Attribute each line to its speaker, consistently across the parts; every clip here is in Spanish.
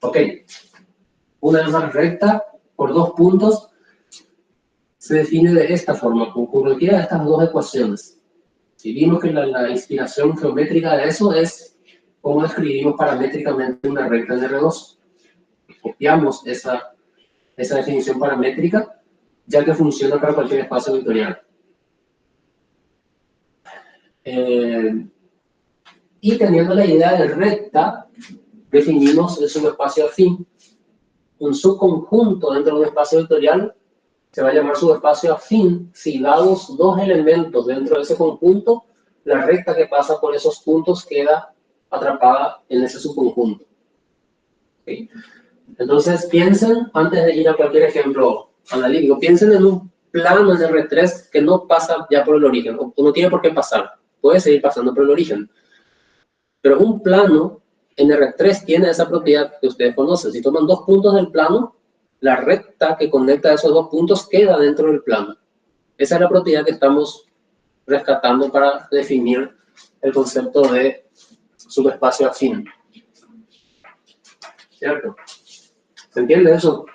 Speaker 1: Ok, una recta por dos puntos se define de esta forma, con cualquiera de estas dos ecuaciones. Si vimos que la inspiración geométrica de eso es cómo escribimos paramétricamente una recta en R2. Copiamos esa definición paramétrica, ya que funciona para cualquier espacio vectorial. Y teniendo la idea de recta, definimos el subespacio afín. Un subconjunto dentro de un espacio vectorial se va a llamar subespacio afín si dados dos elementos dentro de ese conjunto, la recta que pasa por esos puntos queda atrapada en ese subconjunto. ¿Okay? Entonces piensen, antes de ir a cualquier ejemplo analítico, piensen en un plano en R3 que no pasa ya por el origen, o no tiene por qué pasar, puede seguir pasando por el origen. Pero un plano en R3 tiene esa propiedad que ustedes conocen. Si toman dos puntos del plano, la recta que conecta esos dos puntos queda dentro del plano. Esa es la propiedad que estamos rescatando para definir el concepto de subespacio afín. ¿Cierto? ¿Se entiende eso?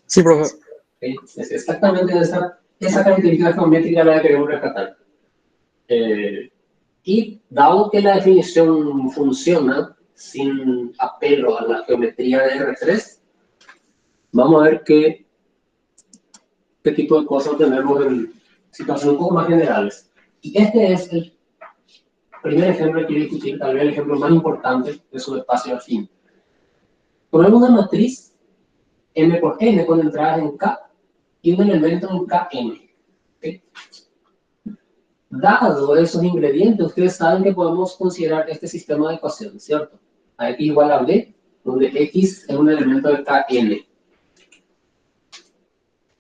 Speaker 2: Sí, profe.
Speaker 1: ¿Okay? Es exactamente esa característica geométrica la que queremos rescatar. Y dado que la definición funciona sin apelo a la geometría de R3, vamos a ver qué tipo de cosas tenemos en situaciones un poco más generales. Y este es el primer ejemplo que quiero discutir, tal vez el ejemplo más importante de subespacio afín. Ponemos una matriz M por N con entradas en K y un elemento en Kn. ¿Okay? Dado esos ingredientes, ustedes saben que podemos considerar este sistema de ecuaciones, ¿cierto? A x igual a b, donde x es un elemento de Kn.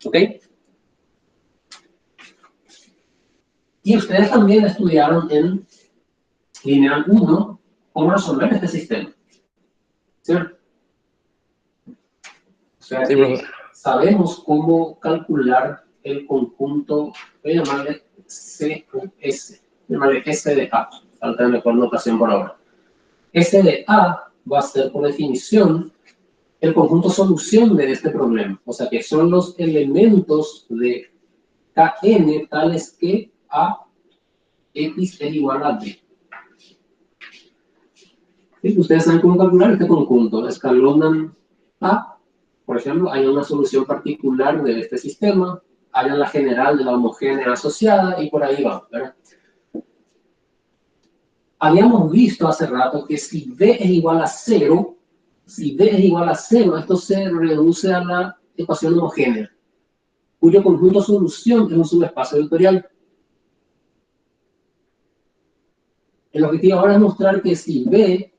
Speaker 1: ¿Ok? Y ustedes también estudiaron en lineal 1 cómo resolver este sistema, ¿cierto? O sea
Speaker 2: Sí,
Speaker 1: que
Speaker 2: profe.
Speaker 1: sabemos cómo calcular el conjunto, voy a llamarle C o S, llamarle S de A, falta de mejor notación por ahora. S de A va a ser, por definición, el conjunto solución de este problema. O sea que son los elementos de Kn tales que A x es igual a b. ¿Sí? Ustedes saben cómo calcular este conjunto. Escalonan A, por ejemplo, hay una solución particular de este sistema, hay la general de la homogénea asociada y por ahí va, ¿verdad? Habíamos visto hace rato que si b es igual a 0, esto se reduce a la ecuación homogénea, cuyo conjunto solución es un subespacio vectorial. El objetivo ahora es mostrar que si b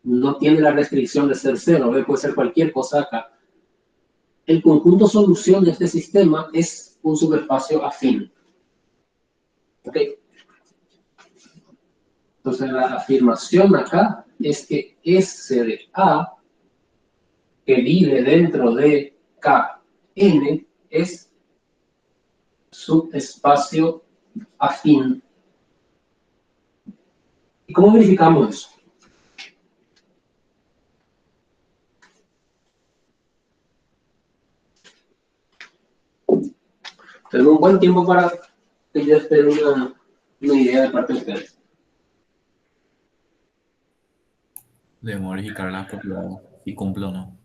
Speaker 1: no tiene la restricción de ser 0, b puede ser cualquier cosa acá, el conjunto solución de este sistema es un subespacio afín. ¿Ok? Entonces la afirmación acá es que S de A que vive dentro de Kn es subespacio afín. ¿Y cómo verificamos eso? Tenemos un buen tiempo para que yo espere una idea de parte de ustedes.
Speaker 3: Debemos verificar las propiedades, si cumple o no.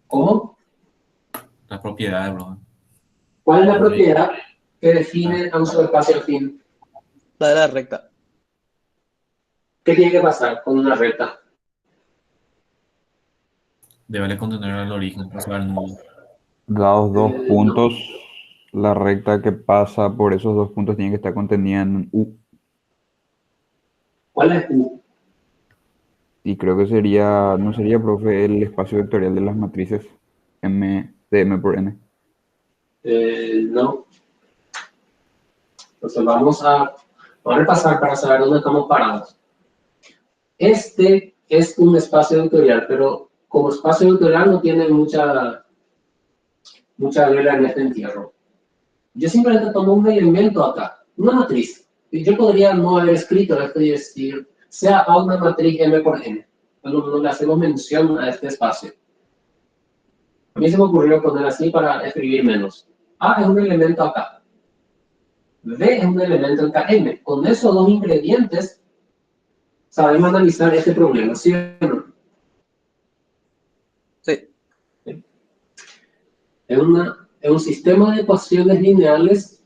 Speaker 1: ¿Cómo?
Speaker 3: Las propiedades, bro.
Speaker 1: ¿Cuál es la propiedad que define a un subespacio afín?
Speaker 2: La de la recta.
Speaker 1: ¿Qué tiene que pasar con una recta?
Speaker 3: Debe contener el origen, o sea, el nudo.
Speaker 4: Dados dos
Speaker 1: No.
Speaker 4: puntos, la recta que pasa por esos dos puntos tiene que estar contenida en U.
Speaker 1: ¿Cuál es U?
Speaker 4: Y creo que sería, no sería, profe, el espacio vectorial de las matrices M de M por N.
Speaker 1: No. Entonces vamos a repasar para saber dónde estamos parados. Este es un espacio vectorial, pero como espacio vectorial no tiene mucha regla en este entierro. Yo simplemente tomo un elemento acá, una matriz. Y yo podría no haber escrito esto y decir, sea A una matriz M por N. no le hacemos mención a este espacio. A mí se me ocurrió poner así para escribir menos. A es un elemento acá. B es un elemento en KM. Con esos dos ingredientes sabemos analizar este problema, ¿sí o no?
Speaker 2: Sí.
Speaker 1: Es un sistema de ecuaciones lineales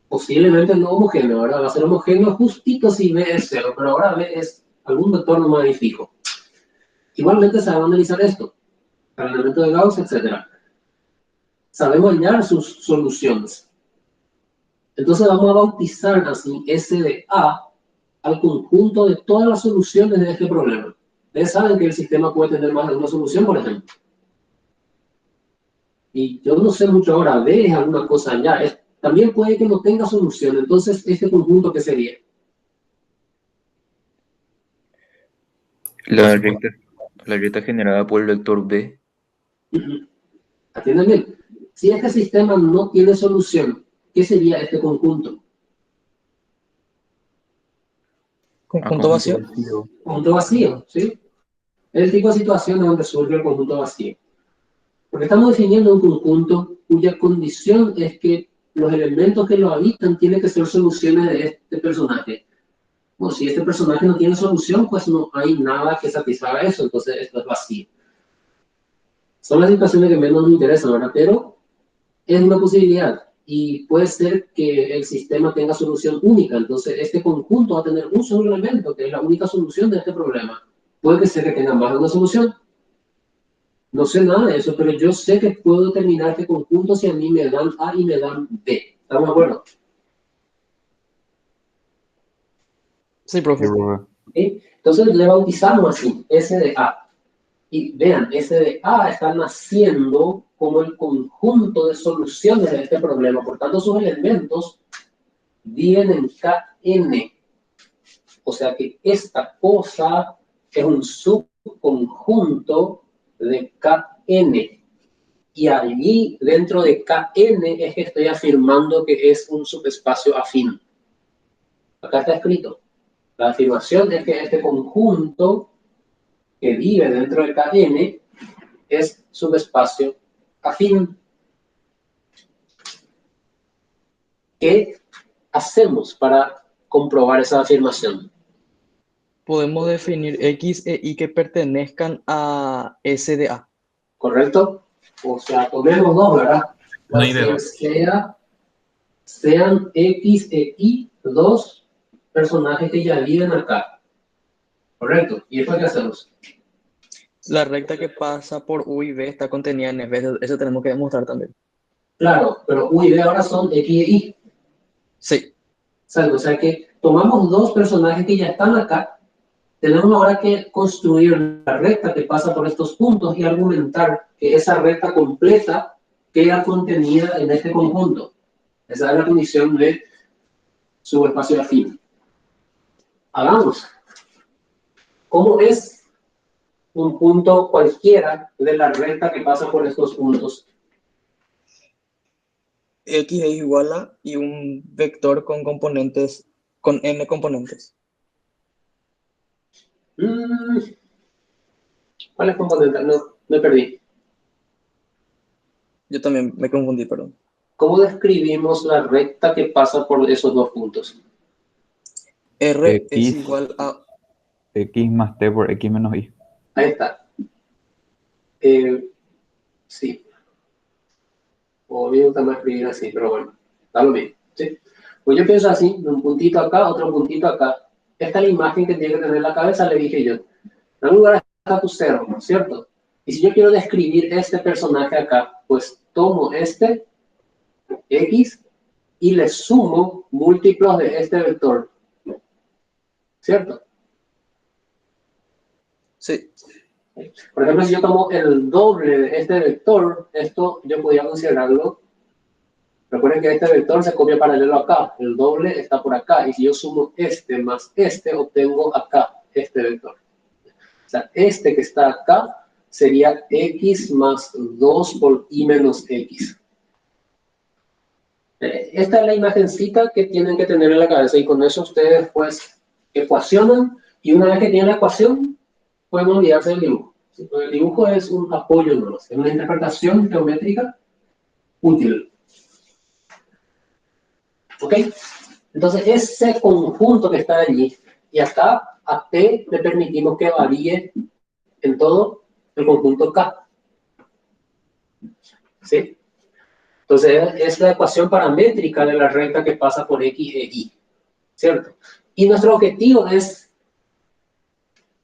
Speaker 1: posiblemente no homogéneo. Ahora va a ser homogéneo justito si B es 0, pero ahora B es algún vector no magnifico. Igualmente sabemos analizar esto, el elemento de Gauss, etc. Sabemos hallar sus soluciones. Entonces vamos a bautizar así S de A al conjunto de todas las soluciones de este problema. Ustedes saben que el sistema puede tener más de una solución, por ejemplo. Y yo no sé mucho ahora, B es alguna cosa allá. También puede que no tenga solución. Entonces, ¿este conjunto qué sería?
Speaker 5: La recta generada por el vector B.
Speaker 1: Atiendan bien. Si este sistema no tiene solución, ¿qué sería este conjunto?
Speaker 2: Conjunto vacío.
Speaker 1: Conjunto vacío, ¿sí? Es el tipo de situación donde surge el conjunto vacío. Porque estamos definiendo un conjunto cuya condición es que los elementos que lo habitan tienen que ser soluciones de este personaje. Bueno, si este personaje no tiene solución, pues no hay nada que satisfaga eso, entonces esto es vacío. Son las situaciones que menos nos interesan, ¿verdad? Pero es una posibilidad y puede ser que el sistema tenga solución única, entonces este conjunto va a tener un solo elemento, que es la única solución de este problema. Puede que sea que tenga más de una solución. No sé nada de eso, pero yo sé que puedo determinar este conjunto si a mí me dan A y me dan B. ¿Estamos de acuerdo?
Speaker 2: Sí, profe.
Speaker 1: ¿Sí? Entonces le bautizamos así, S de A. Y vean, S de A está naciendo como el conjunto de soluciones de este problema. Por tanto, sus elementos viven en Kn. O sea que esta cosa es un subconjunto de Kn. Y allí, dentro de Kn, es que estoy afirmando que es un subespacio afín. Acá está escrito. La afirmación es que este conjunto que vive dentro de Kn es subespacio afín. ¿Qué hacemos para comprobar esa afirmación?
Speaker 2: Podemos definir X e Y que pertenezcan a S de A.
Speaker 1: ¿Correcto? O sea, tomemos dos, ¿verdad?
Speaker 3: Una y de dos.
Speaker 1: Sean X e Y dos personajes que ya viven acá. ¿Correcto? ¿Y esto qué hacemos?
Speaker 2: La recta que pasa por U y B está contenida en F. Eso tenemos que demostrar también.
Speaker 1: Claro, pero U y B ahora son X e Y.
Speaker 2: Sí.
Speaker 1: O sea que tomamos dos personajes que ya están acá. Tenemos ahora que construir la recta que pasa por estos puntos y argumentar que esa recta completa queda contenida en este conjunto. Esa es la condición de subespacio afín. Hagamos. ¿Cómo es un punto cualquiera de la recta que pasa por estos puntos?
Speaker 2: X es igual a y un vector con componentes, con n componentes.
Speaker 1: ¿Cuál es componente? No, me perdí.
Speaker 2: Yo también me confundí, perdón.
Speaker 1: ¿Cómo describimos la recta que pasa por esos dos puntos?
Speaker 2: R
Speaker 4: X.
Speaker 2: es igual a...
Speaker 4: X más T por X menos Y.
Speaker 1: Ahí está. Sí. O me gusta más escribir así, pero bueno, está lo mismo. ¿Sí? Pues yo pienso así, un puntito acá, otro puntito acá. Esta es la imagen que tiene que tener en la cabeza, le dije yo. En algún lugar está tu cero, ¿no es cierto? Y si yo quiero describir este personaje acá, pues tomo este X y le sumo múltiplos de este vector. ¿Cierto?
Speaker 2: Sí.
Speaker 1: Por ejemplo, si yo tomo el doble de este vector, esto yo podría considerarlo. Recuerden que este vector se copia paralelo acá, el doble está por acá, y si yo sumo este más este, obtengo acá este vector. O sea, este que está acá sería x más 2 por y menos x. Esta es la imagencita que tienen que tener en la cabeza, y con eso ustedes pues ecuacionan, y una vez que tienen la ecuación, pueden olvidarse del dibujo. ¿Sí? El dibujo es un apoyo, ¿no? Es una interpretación geométrica útil. ¿Ok? Entonces, ese conjunto que está allí, y acá a T le permitimos que varíe en todo el conjunto K. ¿Sí? Entonces, es la ecuación paramétrica de la recta que pasa por X e Y. ¿Cierto? Y nuestro objetivo es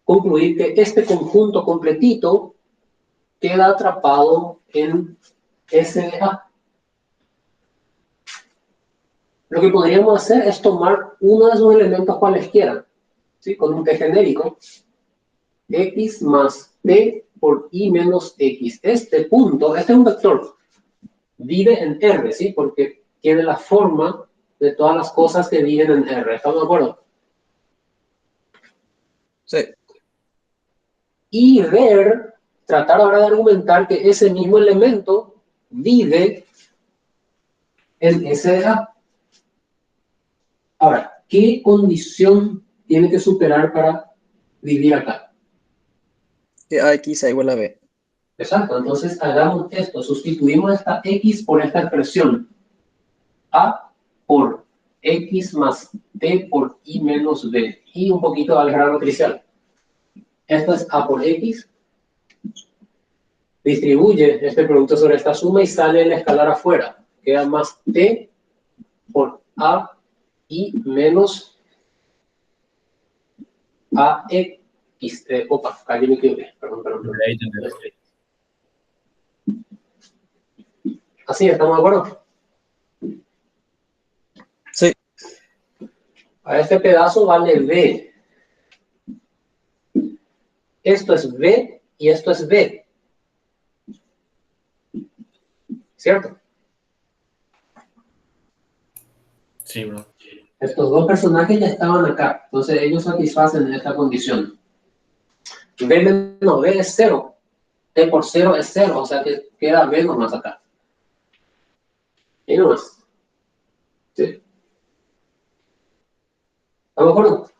Speaker 1: concluir que este conjunto completito queda atrapado en SDA. Lo que podríamos hacer es tomar uno de esos elementos cualesquiera, ¿sí? Con un T genérico, X más T por Y menos X. Este punto, este es un vector, vive en R, ¿sí? Porque tiene la forma de todas las cosas que viven en R. ¿Estamos de acuerdo?
Speaker 2: Sí.
Speaker 1: Y tratar ahora de argumentar que ese mismo elemento vive en SDA. Ahora, ¿qué condición tiene que superar para vivir acá?
Speaker 2: Que AX sea igual a B.
Speaker 1: Exacto, entonces hagamos esto, sustituimos esta X por esta expresión. A por X más T por Y menos B. Y un poquito al grado matricial. Esto es A por X. Distribuye este producto sobre esta suma y sale el escalar afuera. Queda más T por A y menos AX. Opa, ahí me equivoqué. Perdón.
Speaker 3: Ahí tenés.
Speaker 1: Así, ¿estamos de acuerdo?
Speaker 2: Sí.
Speaker 1: A este pedazo vale B. Esto es B y esto es B. ¿Cierto?
Speaker 3: Sí, bro.
Speaker 1: Estos dos personajes ya estaban acá. Entonces ellos satisfacen esta condición. B menos B es 0. T por 0 es 0. O sea que queda B nomás acá. Y no más. ¿Sí? ¿Estamos de acuerdo?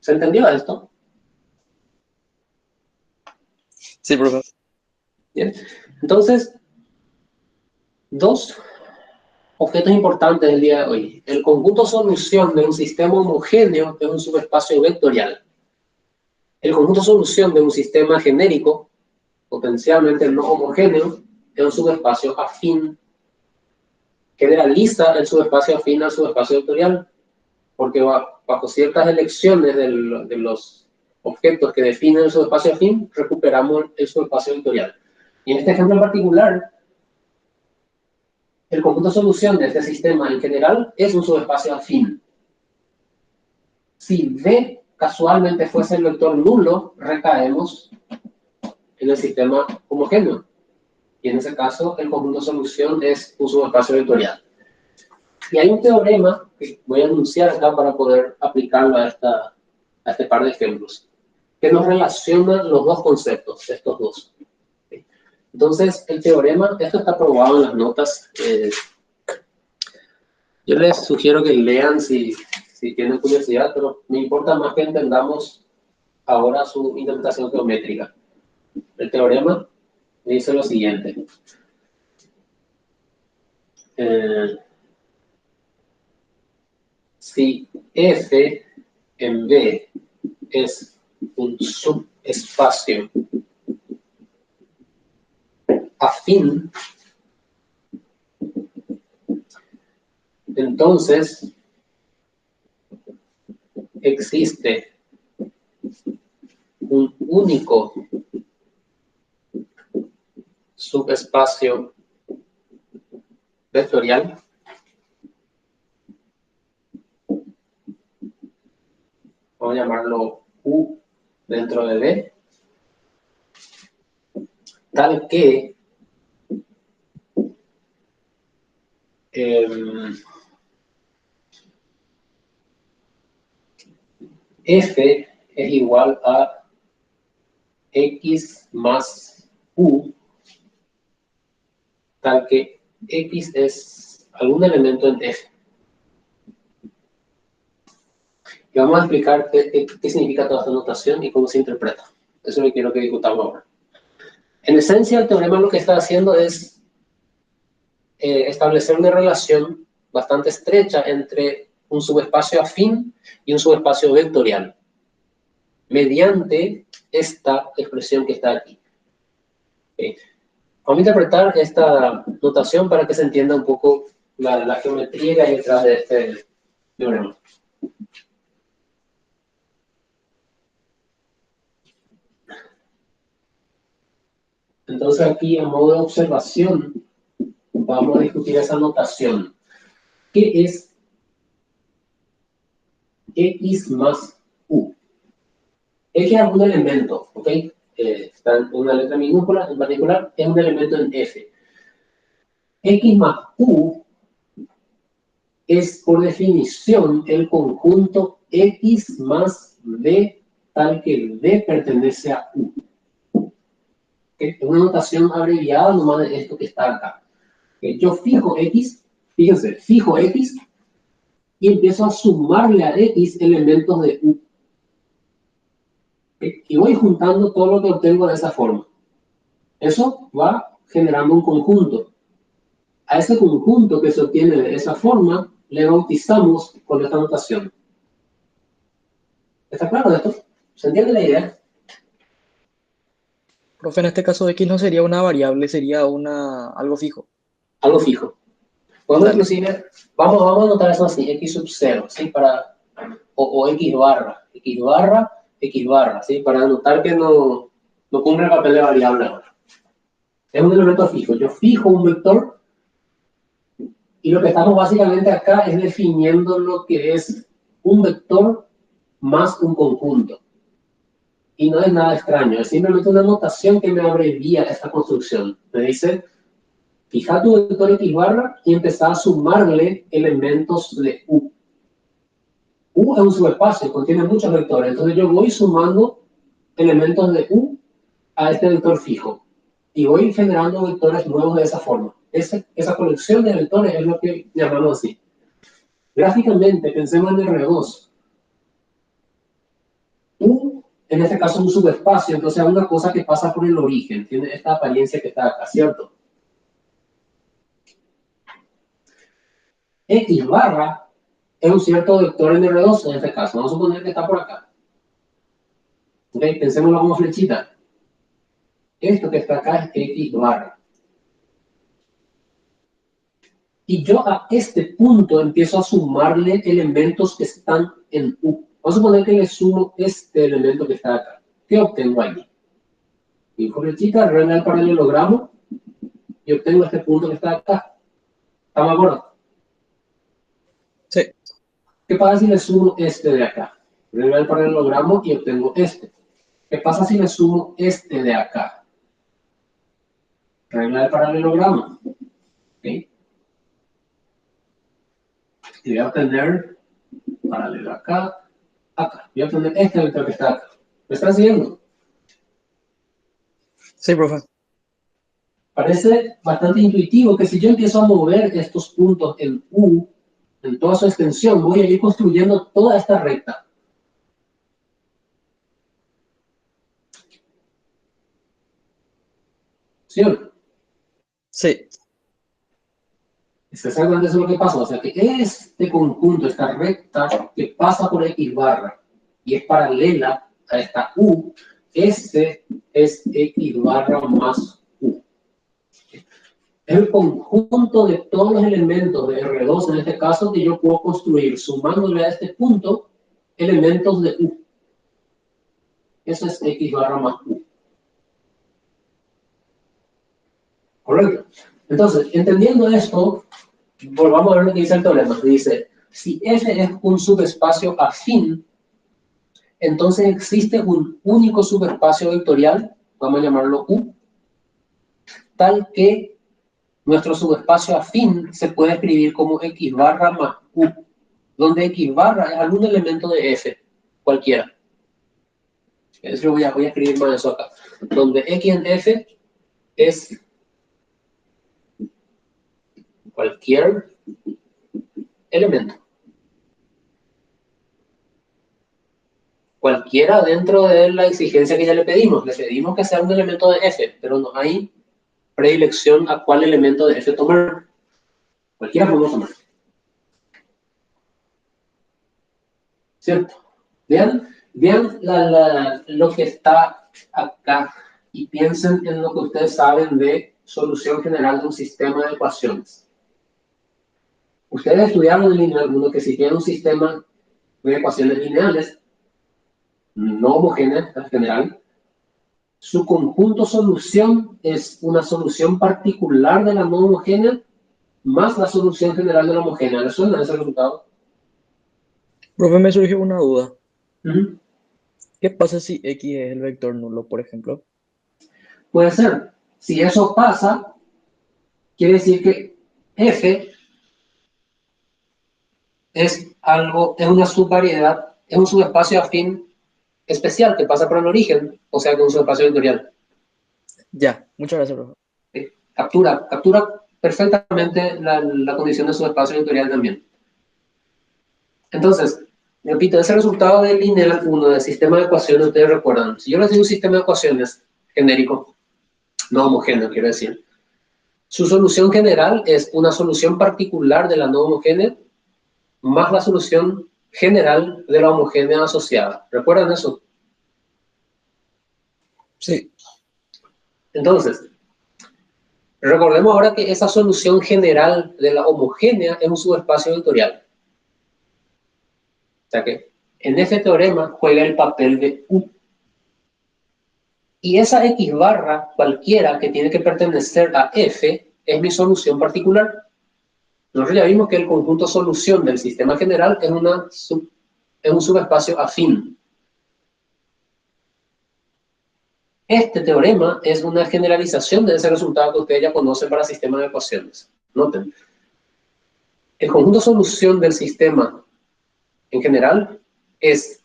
Speaker 1: ¿Se entendió esto?
Speaker 2: Sí, profe.
Speaker 1: Bien. Entonces, dos objetos importantes del día de hoy. El conjunto solución de un sistema homogéneo es un subespacio vectorial. El conjunto solución de un sistema genérico, potencialmente no homogéneo, es un subespacio afín. Generaliza el subespacio afín al subespacio vectorial, porque bajo ciertas elecciones de los objetos que definen el subespacio afín, recuperamos el subespacio vectorial. Y en este ejemplo en particular, el conjunto solución de este sistema en general es un subespacio afín. Si V casualmente fuese el vector nulo, recaemos en el sistema homogéneo. Y en ese caso, el conjunto solución es un subespacio vectorial. Y hay un teorema que voy a anunciar acá para poder aplicarlo a este par de ejemplos, que nos relaciona los dos conceptos, estos dos. Entonces, el teorema, esto está probado en las notas. Yo les sugiero que lean si tienen curiosidad, pero me importa más que entendamos ahora su interpretación geométrica. El teorema dice lo siguiente. Si F en B es un subespacio afín, entonces existe un único subespacio vectorial vamos a llamarlo U dentro de B, tal que F es igual a X más U, tal que X es algún elemento en F. Y vamos a explicar qué significa toda esta notación y cómo se interpreta. Eso es lo que quiero que discutamos ahora. En esencia, el teorema lo que está haciendo es establecer una relación bastante estrecha entre un subespacio afín y un subespacio vectorial, mediante esta expresión que está aquí. ¿Okay? Vamos a interpretar esta notación para que se entienda un poco la geometría que hay detrás de este teorema. Entonces aquí, a modo de observación, vamos a discutir esa notación. ¿Qué es X más U? X es un elemento, ¿ok? Está en una letra minúscula, en particular, es un elemento en F. X más U es, por definición, el conjunto X más V, tal que V pertenece a U. ¿Okay? Es una notación abreviada nomás de esto que está acá. ¿Okay? Yo fijo X, fíjense, fijo X y empiezo a sumarle a X elementos de U. ¿Okay? Y voy juntando todo lo que obtengo de esa forma. Eso va generando un conjunto. A ese conjunto que se obtiene de esa forma, le bautizamos con esta notación. ¿Está claro esto? ¿Se entiende la idea?
Speaker 2: Profe, en este caso X no sería una variable, sería algo fijo.
Speaker 1: Algo fijo. Podemos
Speaker 2: Dale.
Speaker 1: inclusive, vamos a anotar eso así, X sub 0, ¿sí? O X barra, X barra, ¿sí? Para anotar que no cumple el papel de variable ahora. Es un elemento fijo. Yo fijo un vector y lo que estamos básicamente acá es definiendo lo que es un vector más un conjunto. Y no es nada extraño, es simplemente una notación que me abrevia esta construcción. Me dice, fija tu vector X barra y empezá a sumarle elementos de U. U es un subespacio, contiene muchos vectores, entonces yo voy sumando elementos de U a este vector fijo. Y voy generando vectores nuevos de esa forma. Esa colección de vectores es lo que llamamos así. Gráficamente, pensemos en R2. U, en este caso, es un subespacio, entonces es una cosa que pasa por el origen. Tiene esta apariencia que está acá, ¿cierto? X barra es un cierto vector en R2 en este caso. Vamos a suponer que está por acá. ¿Ok? Pensémoslo como flechita. Esto que está acá es X barra. Y yo a este punto empiezo a sumarle elementos que están en U. Vamos a suponer que le sumo este elemento que está acá. ¿Qué obtengo allí? Mi flechita, regla el paralelogramo y obtengo este punto que está acá. ¿Estamos de acuerdo?
Speaker 2: Sí.
Speaker 1: ¿Qué pasa si le sumo este de acá? Regla el paralelogramo y obtengo este. ¿Qué pasa si le sumo este de acá? Regla del paralelogramo. ¿Okay? Y voy a obtener paralelo acá, acá. Voy a obtener este vector que está acá. ¿Me están siguiendo?
Speaker 2: Sí, profe.
Speaker 1: Parece bastante intuitivo que si yo empiezo a mover estos puntos en U, en toda su extensión, voy a ir construyendo toda esta recta. ¿Sí o no?
Speaker 2: Sí.
Speaker 1: Es exactamente eso lo que pasa. O sea que este conjunto, esta recta que pasa por X barra y es paralela a esta U, este es X barra más U. Es el conjunto de todos los elementos de R2, en este caso, que yo puedo construir sumándole a este punto elementos de U. Eso es X barra más U. ¿Correcto? Entonces, entendiendo esto, volvamos a ver lo que dice el teorema. Dice, si F es un subespacio afín, entonces existe un único subespacio vectorial, vamos a llamarlo U, tal que nuestro subespacio afín se puede escribir como X barra más U, donde X barra es algún elemento de F, cualquiera. Eso voy a escribir más eso acá. Donde X en F es cualquier elemento. Cualquiera dentro de la exigencia que ya le pedimos. Le pedimos que sea un elemento de F, pero no hay predilección a cuál elemento de F tomar. Cualquiera podemos tomar. ¿Cierto? Vean lo que está acá y piensen en lo que ustedes saben de solución general de un sistema de ecuaciones. Ustedes estudiaron en lineal 1 que si tienen un sistema de ecuaciones lineales, no homogéneas en general, su conjunto solución es una solución particular de la no homogénea más la solución general de la homogénea. ¿Les suena ese resultado?
Speaker 2: Profe, me surgió una duda.
Speaker 1: Uh-huh.
Speaker 2: ¿Qué pasa si X es el vector nulo, por ejemplo?
Speaker 1: Puede ser. Si eso pasa, quiere decir que F es una subvariedad, es un subespacio afín especial que pasa por el origen, o sea que es un subespacio vectorial.
Speaker 2: Ya, muchas gracias, profe.
Speaker 1: ¿Sí? Captura perfectamente la condición de subespacio vectorial también. Entonces, repito, ese resultado del lineal 1 del sistema de ecuaciones, ustedes recuerdan, si yo les digo un sistema de ecuaciones genérico, no homogéneo, quiero decir, su solución general es una solución particular de la no homogénea más la solución general de la homogénea asociada. ¿Recuerdan eso?
Speaker 2: Sí.
Speaker 1: Entonces, recordemos ahora que esa solución general de la homogénea es un subespacio vectorial. O sea que en este teorema juega el papel de U. Y esa X barra cualquiera que tiene que pertenecer a F es mi solución particular. Nosotros ya vimos que el conjunto solución del sistema general es un subespacio afín. Este teorema es una generalización de ese resultado que ustedes ya conocen para sistemas de ecuaciones. Noten. El conjunto solución del sistema en general es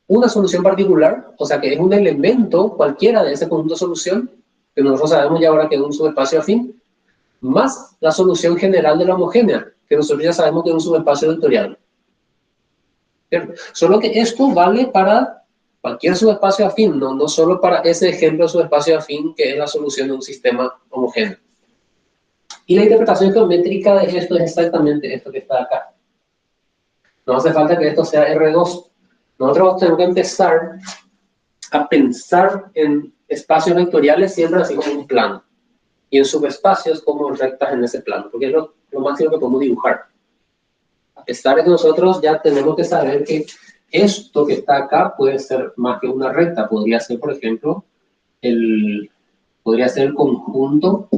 Speaker 1: una solución particular, o sea que es un elemento cualquiera de ese conjunto solución, que nosotros sabemos ya ahora que es un subespacio afín, más la solución general de la homogénea, que nosotros ya sabemos que es un subespacio vectorial. ¿Cierto? Solo que esto vale para cualquier subespacio afín, no solo para ese ejemplo de subespacio afín que es la solución de un sistema homogéneo. Y la interpretación geométrica de esto es exactamente esto que está acá. No hace falta que esto sea R2. Nosotros tenemos que empezar a pensar en espacios vectoriales siempre así como un plano. Y en subespacios como rectas en ese plano, porque es lo máximo que podemos dibujar. A pesar de que nosotros ya tenemos que saber que esto que está acá puede ser más que una recta. Podría ser, por ejemplo, el conjunto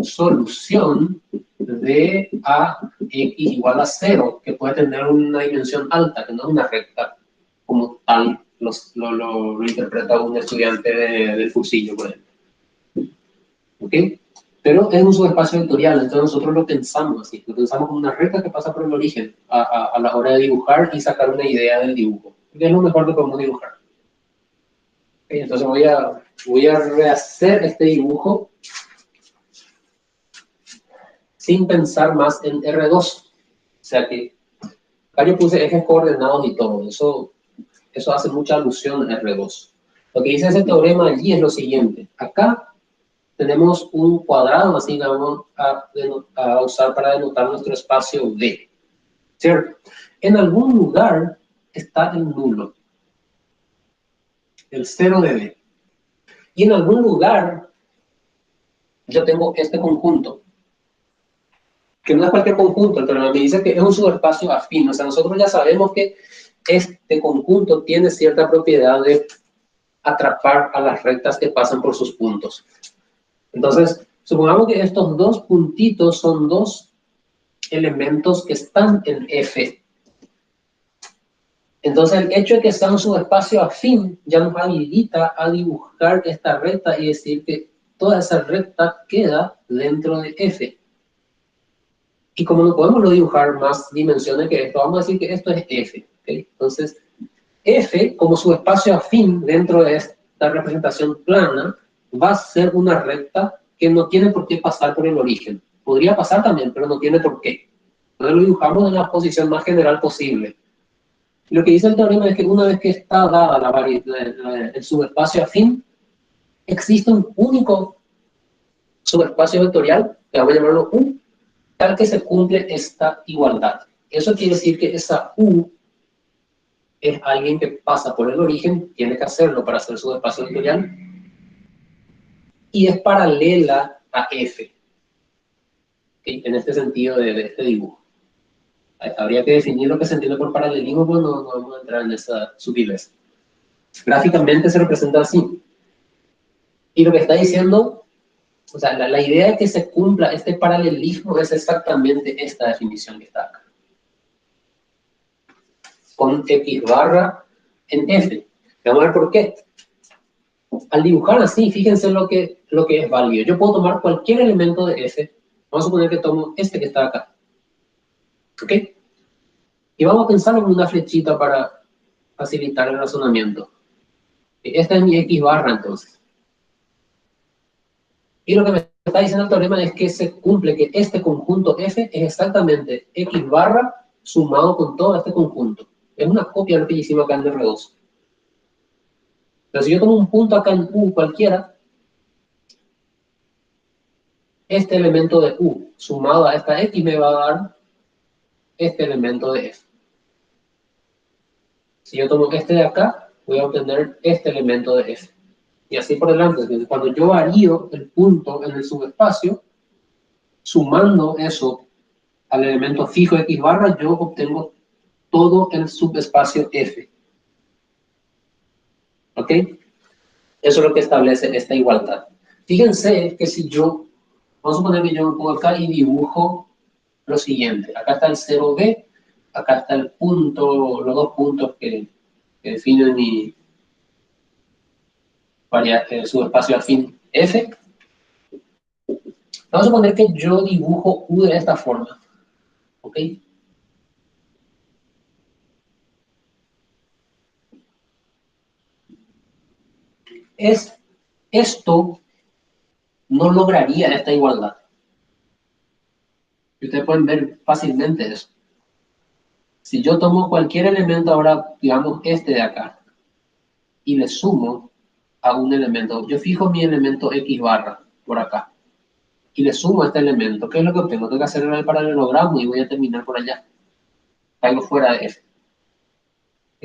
Speaker 1: solución de Ax igual a 0, que puede tener una dimensión alta, que no es una recta como tal lo interpreta un estudiante del cursillo, por ejemplo. ¿Ok? Pero es un subespacio vectorial, entonces nosotros lo pensamos así, lo pensamos como una recta que pasa por el origen a la hora de dibujar y sacar una idea del dibujo, que es lo mejor que podemos dibujar. ¿Okay? Entonces voy a rehacer este dibujo sin pensar más en R2. O sea que acá yo puse ejes coordenados y todo, eso hace mucha alusión a R2. Lo que dice ese teorema allí es lo siguiente, acá tenemos un cuadrado, así que vamos a usar para denotar nuestro espacio D. ¿Cierto? En algún lugar está el nulo, el 0 de D. Y en algún lugar yo tengo este conjunto, que no es cualquier conjunto, pero me dice que es un subespacio afín. O sea, nosotros ya sabemos que este conjunto tiene cierta propiedad de atrapar a las rectas que pasan por sus puntos. Entonces, supongamos que estos dos puntitos son dos elementos que están en F. Entonces, el hecho de que sea un subespacio afín ya nos habilita a dibujar esta recta y decir que toda esa recta queda dentro de F. Y como no podemos dibujar más dimensiones que esto, vamos a decir que esto es F. ¿Okay? Entonces, F, como subespacio afín dentro de esta representación plana, va a ser una recta que no tiene por qué pasar por el origen. Podría pasar también, pero no tiene por qué. Entonces lo dibujamos en la posición más general posible. Lo que dice el teorema es que una vez que está dada el subespacio afín, existe un único subespacio vectorial, que vamos a llamarlo U, tal que se cumple esta igualdad. Eso quiere decir que esa U es alguien que pasa por el origen, tiene que hacerlo para hacer subespacio vectorial, y es paralela a F, ¿okay? En este sentido de este dibujo. Habría que definir lo que se entiende por paralelismo, pues no vamos a entrar en esa sutileza. Gráficamente se representa así. Y lo que está diciendo, o sea, la idea de que se cumpla este paralelismo es exactamente esta definición que está acá. Con X barra en F. Vamos a ver por qué. Al dibujar así, fíjense lo que es válido. Yo puedo tomar cualquier elemento de F. Vamos a suponer que tomo este que está acá. ¿Ok? Y vamos a pensar en una flechita para facilitar el razonamiento. Esta es mi X barra entonces. Y lo que me está diciendo el teorema es que se cumple que este conjunto F es exactamente X barra sumado con todo este conjunto. Es una copia de lo que hicimos acá en R2. Pero si yo tomo un punto acá en U cualquiera, este elemento de U sumado a esta X me va a dar este elemento de F. Si yo tomo este de acá, voy a obtener este elemento de F. Y así por delante. Entonces, cuando yo varío el punto en el subespacio, sumando eso al elemento fijo X barra, yo obtengo todo el subespacio F. ¿Ok? Eso es lo que establece esta igualdad. Fíjense que si yo, vamos a suponer que yo me pongo acá y dibujo lo siguiente. Acá está el 0B, acá está el punto, los dos puntos que definen mi subespacio afín F. Vamos a suponer que yo dibujo U de esta forma. ¿Ok? Esto no lograría esta igualdad. Y ustedes pueden ver fácilmente eso. Si yo tomo cualquier elemento ahora, digamos este de acá, y le sumo a un elemento, yo fijo mi elemento X barra por acá, y le sumo a este elemento, ¿qué es lo que obtengo? Tengo que hacer el paralelogramo y voy a terminar por allá. Caigo fuera de F.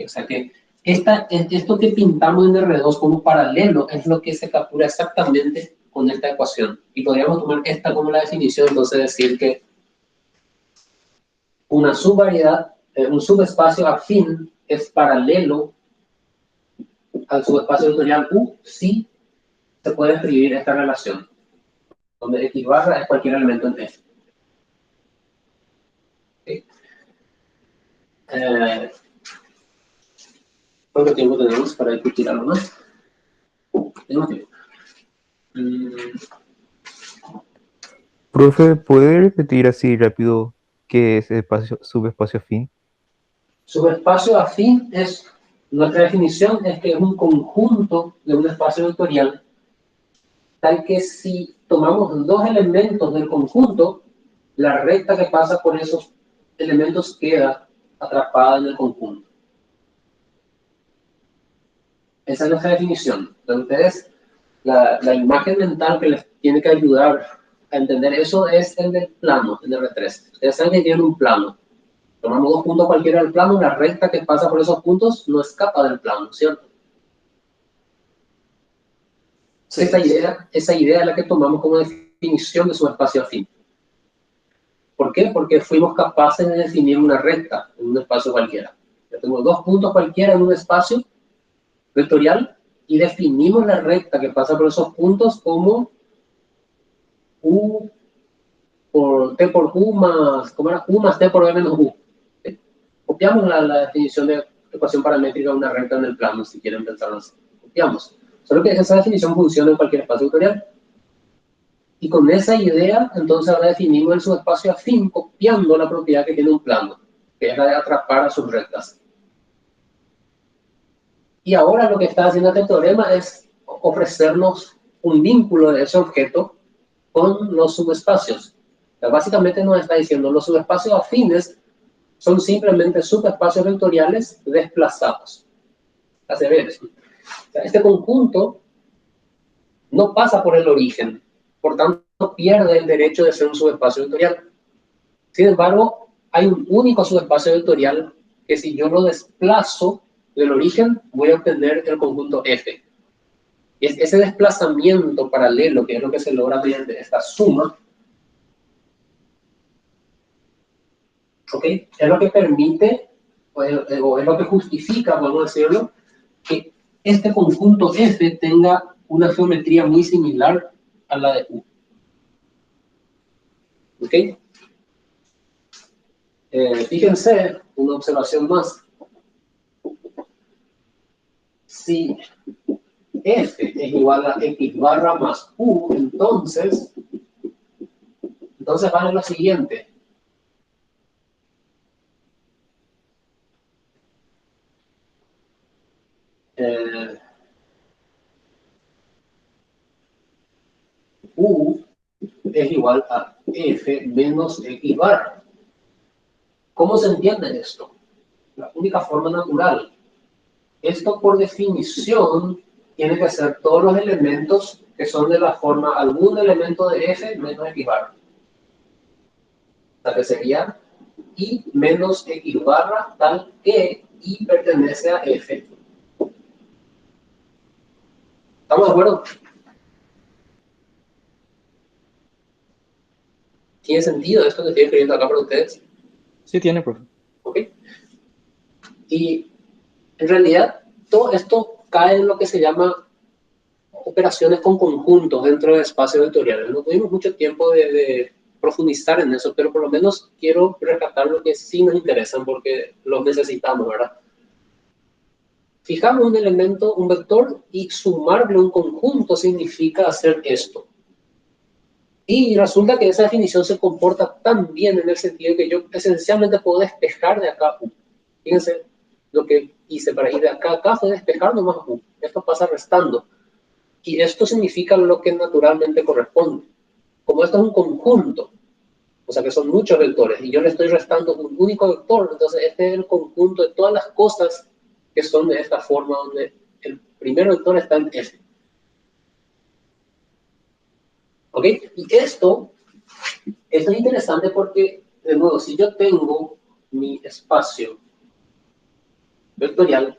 Speaker 1: O sea que esto que pintamos en R2 como paralelo es lo que se captura exactamente con esta ecuación. Y podríamos tomar esta como la definición, entonces decir que una subvariedad, un subespacio afín es paralelo al subespacio vectorial U si se puede escribir esta relación, donde X barra es cualquier elemento en F. ¿Okay? ¿Cuánto tiempo tenemos para discutir algo más? Tenemos tiempo.
Speaker 5: Profe, ¿puede repetir así rápido qué es subespacio afín?
Speaker 1: Subespacio afín es, nuestra definición es que es un conjunto de un espacio vectorial tal que si tomamos dos elementos del conjunto, la recta que pasa por esos elementos queda atrapada en el conjunto. Esa es nuestra definición. Entonces, la imagen mental que les tiene que ayudar a entender eso es el del plano, el R3. Ustedes saben que tienen un plano. Tomamos dos puntos cualquiera del plano, la recta que pasa por esos puntos no escapa del plano, ¿cierto? Sí. Esa idea es la que tomamos como definición de subespacio afín. ¿Por qué? Porque fuimos capaces de definir una recta en un espacio cualquiera. Yo tengo dos puntos cualquiera en un espacio vectorial y definimos la recta que pasa por esos puntos como U por T por U más, ¿cómo era? U más T por B menos U. ¿Sí? Copiamos la definición de ecuación paramétrica de una recta en el plano, si quieren pensarlo así. Copiamos. Solo que esa definición funciona en cualquier espacio vectorial. Y con esa idea, entonces ahora definimos el subespacio afín copiando la propiedad que tiene un plano, que es la de atrapar a sus rectas. Y ahora lo que está haciendo este teorema es ofrecernos un vínculo de ese objeto con los subespacios. O sea, básicamente nos está diciendo los subespacios afines son simplemente subespacios vectoriales desplazados. Hace ver eso. O sea, este conjunto no pasa por el origen, por tanto pierde el derecho de ser un subespacio vectorial. Sin embargo, hay un único subespacio vectorial que si yo lo desplazo del origen, voy a obtener el conjunto F. Y es ese desplazamiento paralelo, que es lo que se logra mediante esta suma, ¿ok? Es lo que permite, o es lo que justifica, podemos decirlo, que este conjunto F tenga una geometría muy similar a la de U. ¿Ok? Fíjense, una observación más. Si F es igual a X barra más U, entonces vale lo siguiente. U es igual a F menos X barra. ¿Cómo se entiende esto? La única forma natural. Esto por definición tiene que ser todos los elementos que son de la forma algún elemento de F menos X barra. O sea que sería I menos X barra tal que I pertenece a F. ¿Estamos de acuerdo? ¿Tiene sentido esto que estoy escribiendo acá para ustedes?
Speaker 2: Sí tiene, profe.
Speaker 1: ¿Ok? Y en realidad todo esto cae en lo que se llama operaciones con conjuntos dentro de espacios vectoriales. No tuvimos mucho tiempo de profundizar en eso, pero por lo menos quiero rescatar lo que sí nos interesan porque los necesitamos, ¿verdad? Fijamos un elemento, un vector, y sumarle un conjunto significa hacer esto. Y resulta que esa definición se comporta tan bien en el sentido que yo esencialmente puedo despejar de acá U. Fíjense, lo que hice para ir de acá a acá fue despejar nomás U. Esto pasa restando. Y esto significa lo que naturalmente corresponde. Como esto es un conjunto, o sea que son muchos vectores, y yo le estoy restando un único vector, entonces este es el conjunto de todas las cosas que son de esta forma, donde el primer vector está en F. ¿Ok? Y esto es interesante porque, de nuevo, si yo tengo mi espacio vectorial,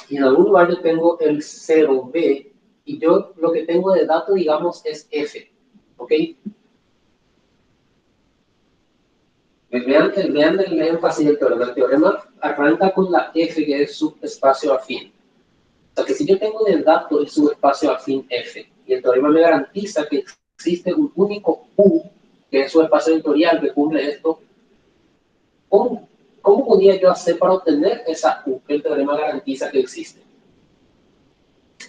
Speaker 1: y en algún lugar yo tengo el 0b, y yo lo que tengo de dato, digamos, es F. ¿Ok? Vean el énfasis del teorema. El teorema arranca con la F, que es subespacio afín. O sea que si yo tengo de dato el subespacio afín F, y el teorema me garantiza que existe un único U, que es su espacio vectorial que cumple esto, ¿cómo podría yo hacer para obtener esa U que el teorema garantiza que existe?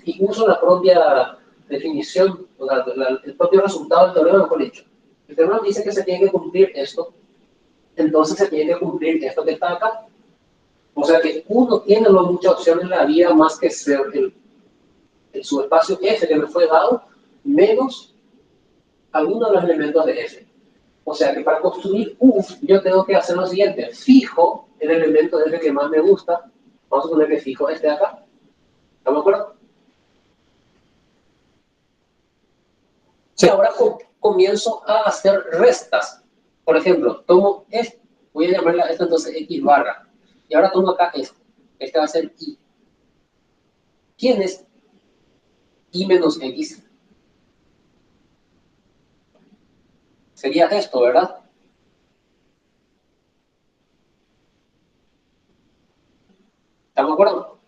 Speaker 1: Y uso la propia definición, o sea, el propio resultado del teorema, mejor dicho. El teorema dice que se tiene que cumplir esto, entonces se tiene que cumplir esto que está acá. O sea que uno tiene muchas opciones en la vida más que ser el subespacio F que me fue dado, menos alguno de los elementos de F. O sea que para construir U, yo tengo que hacer lo siguiente. Fijo el elemento de F que más me gusta. Vamos a poner que fijo este de acá. ¿Estamos de acuerdo? Sí. Y ahora comienzo a hacer restas. Por ejemplo, tomo este. Voy a llamarle a esto entonces X barra. Y ahora tomo acá este. Este va a ser I. ¿Quién es I menos X? Sería esto, ¿verdad? ¿Estamos de acuerdo?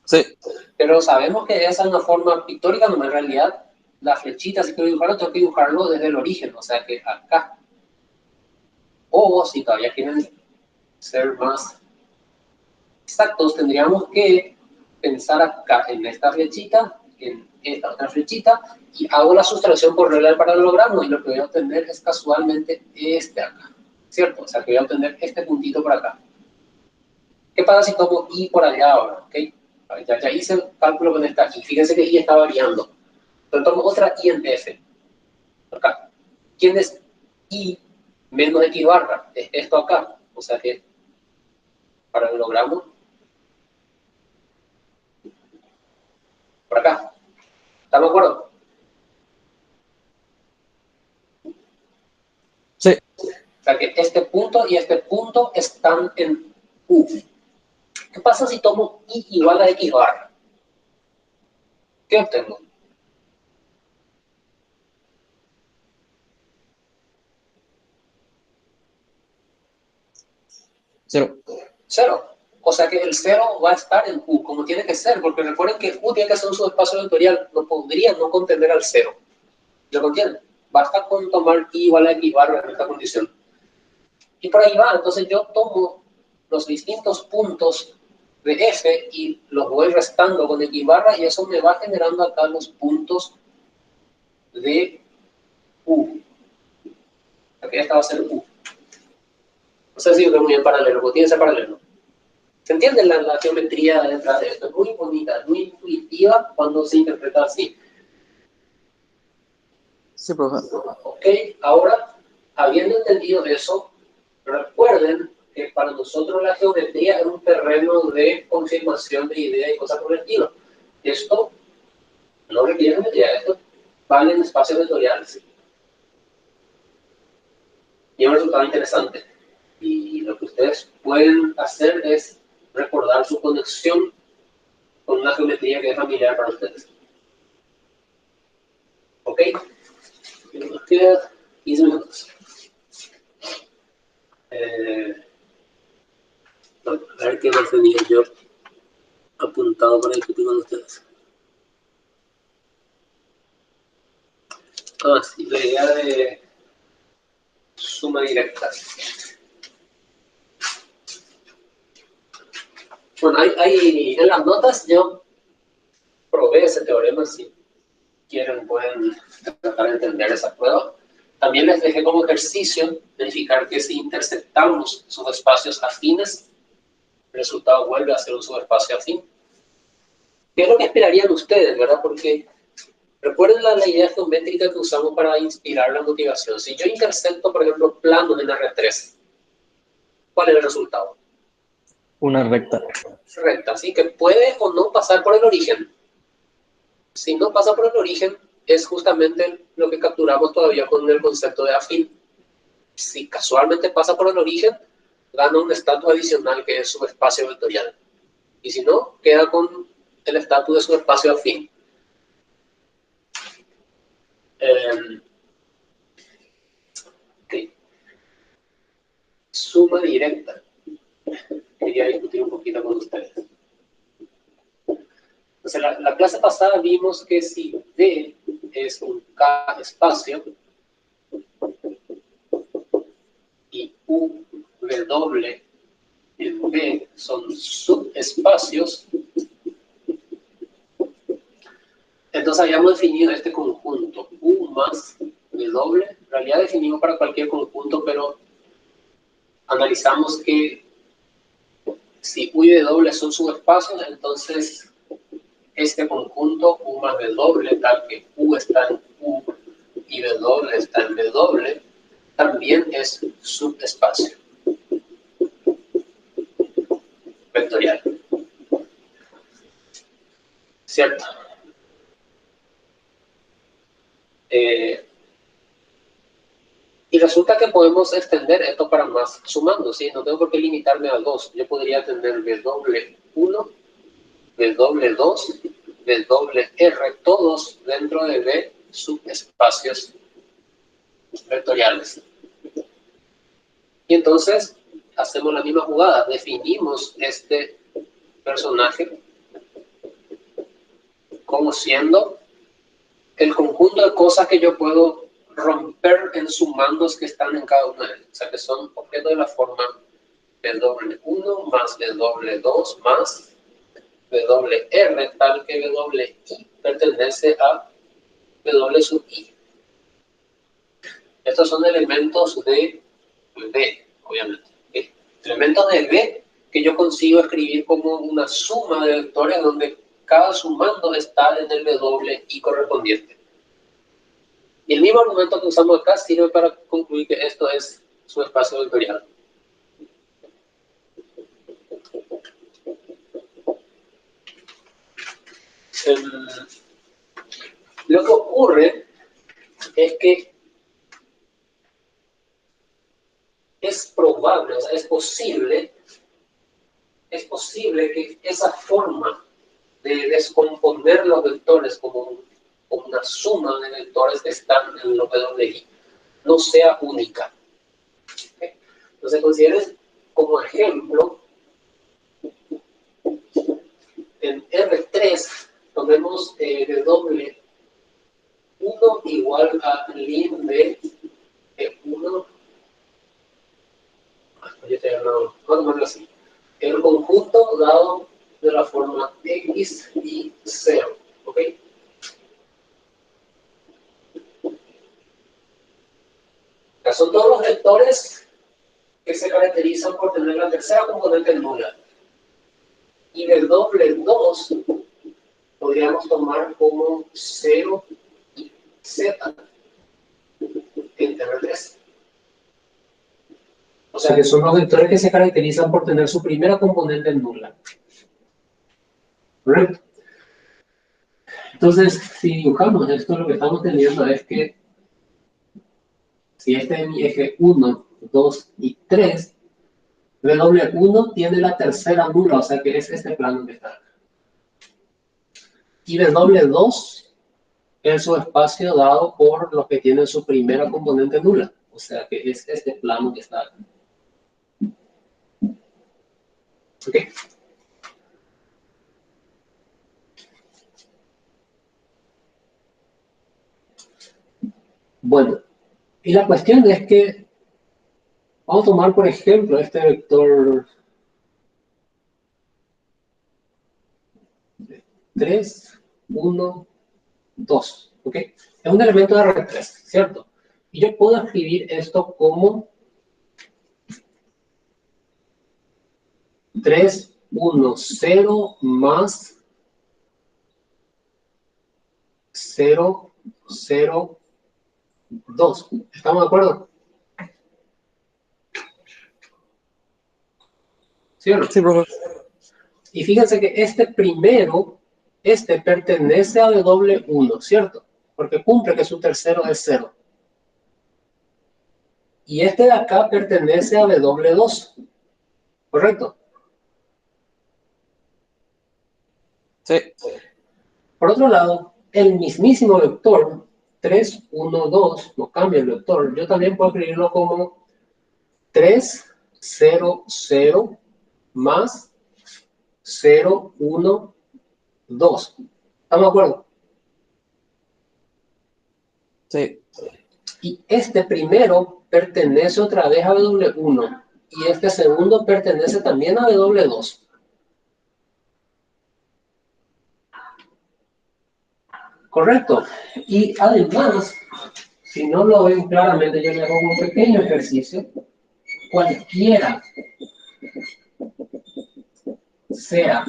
Speaker 2: Sí.
Speaker 1: Pero sabemos que esa es una forma pictórica, no en realidad la flechita, si quiero dibujarlo, tengo que dibujarlo desde el origen, o sea que acá. O si todavía quieren ser más exactos, tendríamos que pensar acá en esta flechita, en esta otra flechita, y hago la sustracción por regla del paralelogramo, y lo que voy a obtener es casualmente este acá, ¿cierto? O sea que voy a obtener este puntito por acá. ¿Qué pasa si tomo I por allá ahora? ¿Okay? Ya hice el cálculo con esta I. Fíjense que I está variando. Entonces tomo otra I en F. Acá. ¿Quién es I menos X barra? Es esto acá. O sea que para el logramos por acá. ¿Estamos de acuerdo?
Speaker 2: Sí.
Speaker 1: O sea que este punto y este punto están en U. ¿Qué pasa si tomo I igual a X barra? ¿Qué obtengo?
Speaker 2: Cero.
Speaker 1: Cero. O sea que el cero va a estar en U, como tiene que ser, porque recuerden que U tiene que ser un subespacio vectorial, no podría no contener al cero. ¿Lo contiene? Basta con tomar I igual a X barra en esta condición. Y por ahí va, entonces yo tomo los distintos puntos de F y los voy restando con X barra y eso me va generando acá los puntos de U. Aquí esta va a ser U. No sé si yo tengo muy en paralelo, pero tiene que ser paralelo. ¿Se entiende la geometría detrás de esto? Es muy bonita, es muy intuitiva cuando se interpreta así.
Speaker 2: Sí, profe.
Speaker 1: Ok, ahora, habiendo entendido eso, recuerden que para nosotros la geometría es un terreno de confirmación de ideas y cosas por el estilo. Esto no requiere geometría, esto vale en espacios vectoriales. Y es un resultado interesante. Y lo que ustedes pueden hacer es recordar su conexión con una geometría que es familiar para ustedes. ¿Ok? Nos queda 15 minutos. A ver qué más tenía yo apuntado para discutir con ustedes. Ah, sí, la idea de suma directa. Bueno, hay en las notas yo probé ese teorema, si quieren pueden tratar de entender esa prueba. También les dejé como ejercicio verificar que si interceptamos subespacios afines, el resultado vuelve a ser un subespacio afín. ¿Qué es lo que esperarían ustedes, verdad? Porque recuerden la idea geométrica que usamos para inspirar la motivación. Si yo intercepto, por ejemplo, planos en R3, ¿cuál es el resultado?
Speaker 2: Una recta.
Speaker 1: Recta, ¿sí? Que puede o no pasar por el origen. Si no pasa por el origen, es justamente lo que capturamos todavía con el concepto de afín. Si casualmente pasa por el origen, gana un estatus adicional que es subespacio vectorial. Y si no, queda con el estatus de subespacio afín. Okay. Suma directa. Quería discutir un poquito con ustedes. Entonces, la clase pasada vimos que si D es un K espacio y U, W en B son subespacios, entonces habíamos definido este conjunto U más W. En realidad definimos para cualquier conjunto, pero analizamos que si U y W son subespacios, entonces este conjunto U más W, tal que U está en U y W está en W, también es subespacio vectorial. ¿Cierto? Y resulta que podemos extender esto para más sumando, ¿sí? No tengo por qué limitarme a dos. Yo podría tener W1, W2, WR, todos dentro de B subespacios vectoriales. Y entonces hacemos la misma jugada, definimos este personaje como siendo el conjunto de cosas que yo puedo romper en sumandos que están en cada una de ellas. O sea, que son objetos de la forma W1 más W2 más WR, tal que WI pertenece a W sub I. Estos son elementos de B, obviamente. ¿Okay? Elementos de B que yo consigo escribir como una suma de vectores donde cada sumando está en el WI correspondiente. Y el mismo argumento que usamos acá sirve para concluir que esto es su espacio vectorial. Lo que ocurre es que es probable, o sea, es posible que esa forma de descomponer los vectores como una suma de vectores que están en los PWI no sea única. ¿Okay? Entonces, consideren como ejemplo, en R3 tomemos de doble 1 igual a lim de 1. Vamos a así. El conjunto dado de la forma x y 0. ¿Ok? Son todos los vectores que se caracterizan por tener la tercera componente nula. Y del doble 2 podríamos tomar como 0 y z en R3. O sea que son los vectores que se caracterizan por tener su primera componente nula. ¿Correcto? Entonces, si dibujamos esto, lo que estamos teniendo es que si este es mi eje 1, 2 y 3, W1 tiene la tercera nula, o sea que es este plano que está acá. Y W2 es su espacio dado por los que tienen su primera componente nula, o sea que es este plano que está acá. ¿Ok? Bueno, y la cuestión es que vamos a tomar, por ejemplo, este vector 3, 1, 2, ¿ok? Es un elemento de R3, ¿cierto? Y yo puedo escribir esto como 3, 1, 0 más 0, 0, 2. ¿Estamos de acuerdo? ¿Sí o no?
Speaker 2: Sí, profe.
Speaker 1: Y fíjense que este primero, pertenece a W1, ¿cierto? Porque cumple que su tercero es 0. Y este de acá pertenece a W2, ¿correcto?
Speaker 2: Sí.
Speaker 1: Por otro lado, el mismísimo vector 3, 1, 2, no cambia el vector, yo también puedo escribirlo como 3, 0, 0 más 0, 1, 2. ¿Estamos de acuerdo?
Speaker 2: Sí.
Speaker 1: Y este primero pertenece otra vez a W1 y este segundo pertenece también a W2. Correcto. Y además, si no lo ven claramente, yo le hago un pequeño ejercicio. Cualquiera sea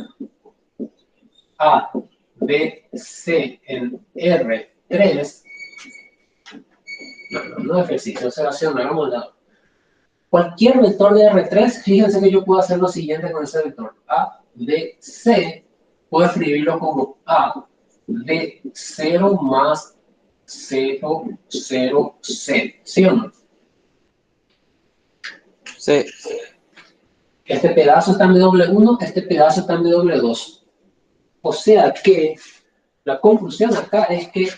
Speaker 1: A, B, C en R3, no ejercicio, observación, hagamos un lado. Cualquier vector de R3, fíjense que yo puedo hacer lo siguiente con ese vector. A, B, C, puedo escribirlo como A, B, 0 más 0, 0, 0. ¿Sí o no?
Speaker 2: Sí.
Speaker 1: Este pedazo está en W1, este pedazo está en W2. O sea que la conclusión acá es que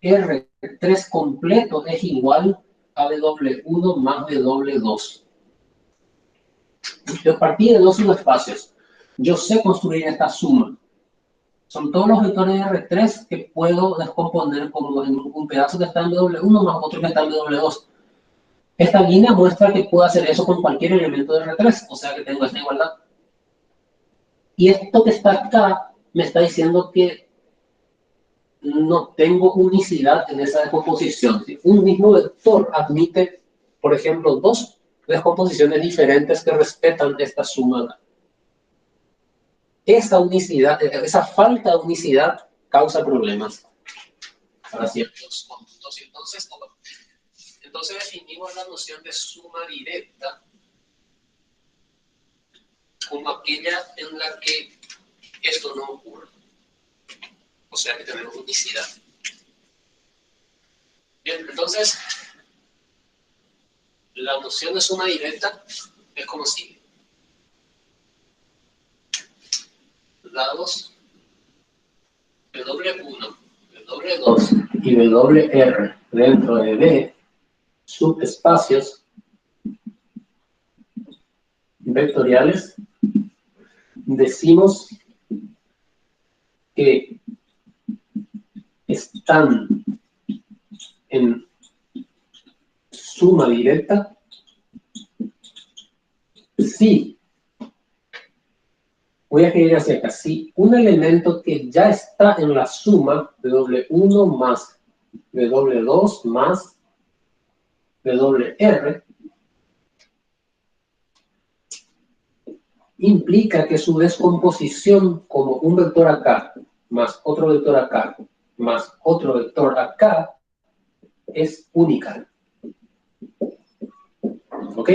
Speaker 1: R3 completo es igual a W1 más W2. Yo partí de dos subespacios. Yo sé construir esta suma. Son todos los vectores de R3 que puedo descomponer como en un pedazo que está en W1 más otro que está en W2. Esta línea muestra que puedo hacer eso con cualquier elemento de R3, o sea que tengo esta igualdad. Y esto que está acá me está diciendo que no tengo unicidad en esa descomposición. Un mismo vector admite, por ejemplo, dos descomposiciones diferentes que respetan esta suma. Esa unicidad, esa falta de unicidad causa problemas. para ciertos conjuntos. Entonces definimos la noción de suma directa como aquella en la que esto no ocurre. O sea que tenemos unicidad. Bien, entonces, la noción de suma directa es como sigue. Dados W1, W2 y WR dentro de D, subespacios vectoriales, decimos que están en suma directa si, voy a escribir hacia acá, si un elemento que ya está en la suma de W1 más W2 más WR implica que su descomposición como un vector acá más otro vector acá más otro vector acá es única. ¿Ok?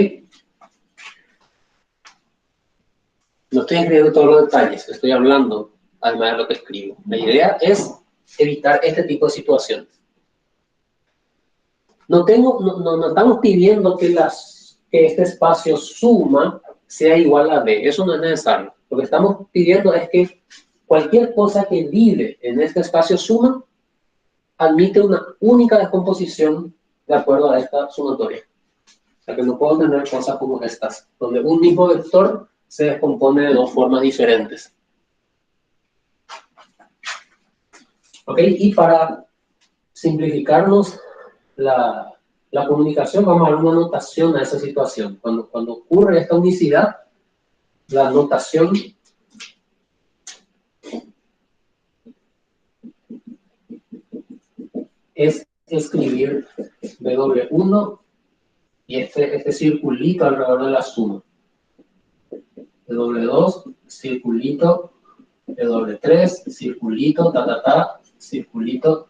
Speaker 1: No estoy escribiendo todos los detalles, estoy hablando además de lo que escribo. La idea es evitar este tipo de situaciones. No estamos pidiendo que este espacio suma sea igual a B, eso no es necesario. Lo que estamos pidiendo es que cualquier cosa que vive en este espacio suma admite una única descomposición de acuerdo a esta sumatoria. O sea que no puedo tener cosas como estas, donde un mismo vector se descompone de dos formas diferentes. ¿Ok? Y para simplificarnos la comunicación, vamos a dar una notación a esa situación. Cuando ocurre esta unicidad, la notación es escribir W1 y este circulito alrededor de la suma. W2, circulito, W3, circulito, circulito,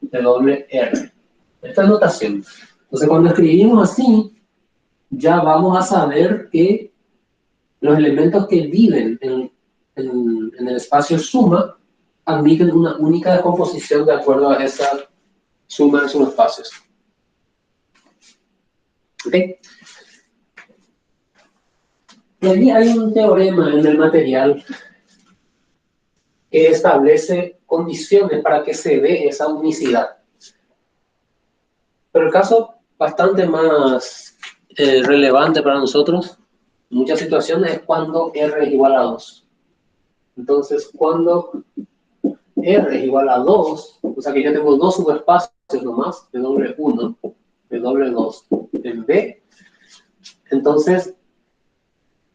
Speaker 1: WR. Esta es notación. Entonces, cuando escribimos así, ya vamos a saber que los elementos que viven en el espacio suma admiten una única descomposición de acuerdo a esa suma de subespacios. ¿Ok? Y allí hay un teorema en el material que establece condiciones para que se dé esa unicidad. Pero el caso bastante más relevante para nosotros, en muchas situaciones, es cuando R es igual a 2. Entonces, cuando R es igual a 2, o sea que yo tengo dos subespacios nomás, de W1, de W2, en B, entonces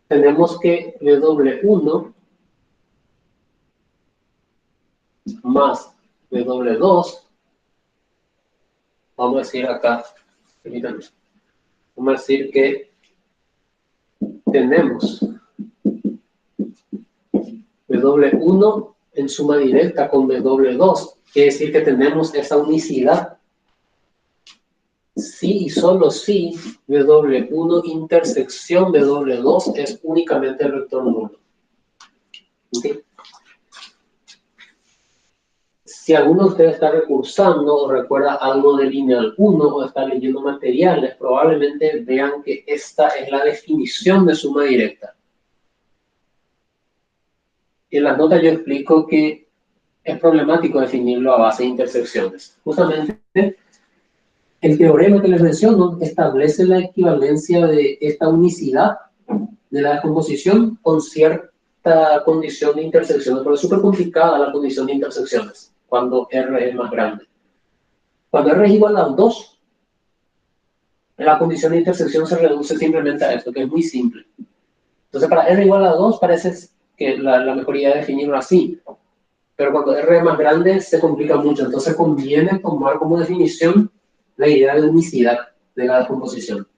Speaker 1: tenemos que W1 más W2, vamos a decir acá, permítanme, vamos a decir que tenemos W1 en suma directa con W2, quiere decir que tenemos esa unicidad si y solo si W1 intersección W2 es únicamente el vector nulo. ¿Okay? Si alguno de ustedes está recursando o recuerda algo de lineal 1 o está leyendo materiales, probablemente vean que esta es la definición de suma directa. En las notas yo explico que es problemático definirlo a base de intersecciones. Justamente, el teorema que les menciono establece la equivalencia de esta unicidad de la descomposición con cierta condición de intersecciones, pero es súper complicada la condición de intersecciones cuando R es más grande. Cuando R es igual a 2, la condición de intersección se reduce simplemente a esto, que es muy simple. Entonces, para R igual a 2 parece que la mejor idea es definirlo así, pero cuando R es más grande se complica mucho, entonces conviene tomar como definición la idea de unicidad de la descomposición.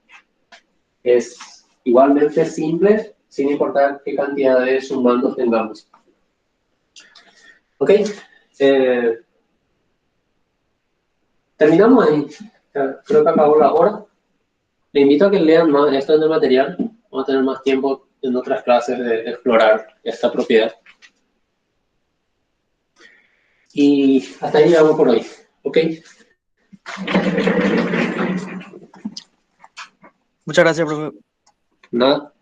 Speaker 1: Es igualmente simple, sin importar qué cantidad de sumandos tengamos. ¿Ok? Terminamos ahí. Creo que acabó la hora. Le invito a que lean más esto en el material. Vamos a tener más tiempo en otras clases de explorar esta propiedad. Y hasta ahí llegamos por hoy. ¿Ok?
Speaker 2: Muchas gracias, profe.
Speaker 1: Nada.